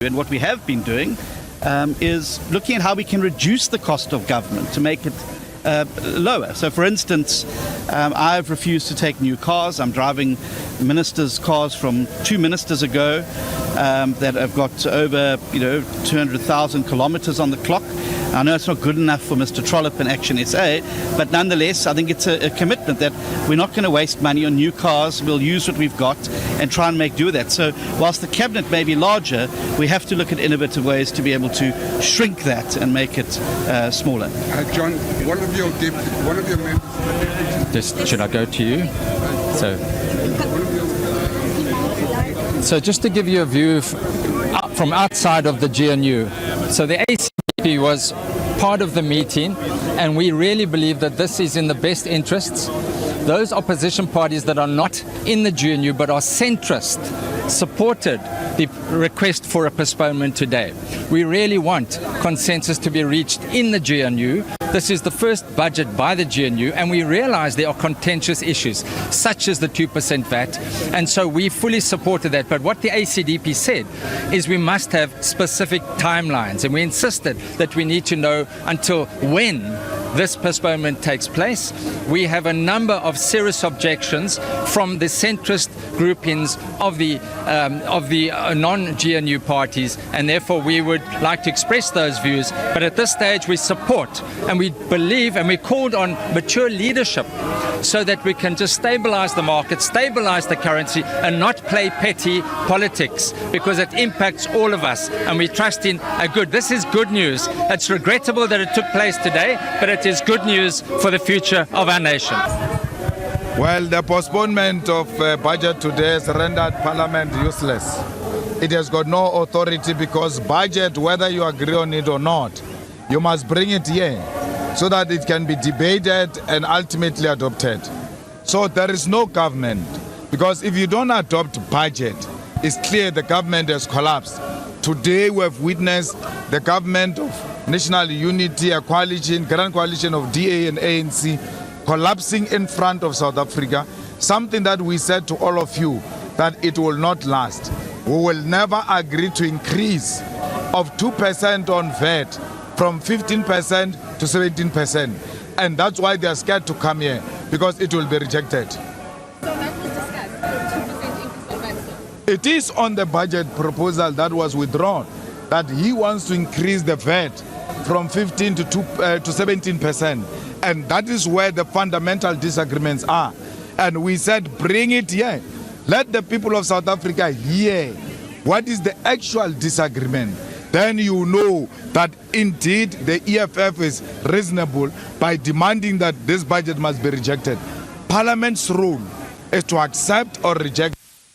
And what we have been doing is looking at how we can reduce the cost of government to make it lower. So, for instance, I've refused to take new cars. I'm driving ministers' cars from 2 ministers ago that have got over 200,000 kilometres on the clock. I know it's not good enough for Mr. Trollip and Action SA, but nonetheless, I think it's a commitment that we're not going to waste money on new cars. We'll use what we've got and try and make do with that. So whilst the cabinet may be larger, we have to look at innovative ways to be able to shrink that and make it smaller. John, one of your members. Should I go to you? So just to give you a view from outside of the GNU. So the ACP was part of the meeting, and we really believe that this is in the best interests. Those opposition parties that are not in the GNU but are centrist supported the request for a postponement today. We really want consensus to be reached in the GNU. This is the first budget by the GNU, and we realize there are contentious issues, such as the 2% VAT, and so we fully supported that. But what the ACDP said is we must have specific timelines, and we insisted that we need to know until when this postponement takes place. We have a number of serious objections from the centrist groupings of the non-GNU parties, and therefore we would like to express those views. But at this stage we support and we believe and we called on mature leadership so that we can just stabilize the market, stabilize the currency, and not play petty politics, because it impacts all of us, and we trust in a good. This is good news. It's regrettable that it took place today, but it is good news for the future of our nation. Well, the postponement of budget today has rendered Parliament useless. It has got no authority, because budget, whether you agree on it or not, you must bring it here so that it can be debated and ultimately adopted. So there is no government, because if you don't adopt budget, it's clear the government has collapsed. Today we have witnessed the government of National Unity, a coalition, grand coalition of DA and ANC, collapsing in front of South Africa, something that we said to all of you that it will not last. We will never agree to increase of 2% on VAT from 15% to 17%. And that's why they are scared to come here, because it will be rejected. So that was discussed, 2% increase on VAT. It is on the budget proposal that was withdrawn, that he wants to increase the VAT from 15 to 17%. And that is where the fundamental disagreements are. And we said, bring it here. Let the people of South Africa hear what is the actual disagreement. Then you know that indeed the EFF is reasonable by demanding that this budget must be rejected. Parliament's role is to accept or reject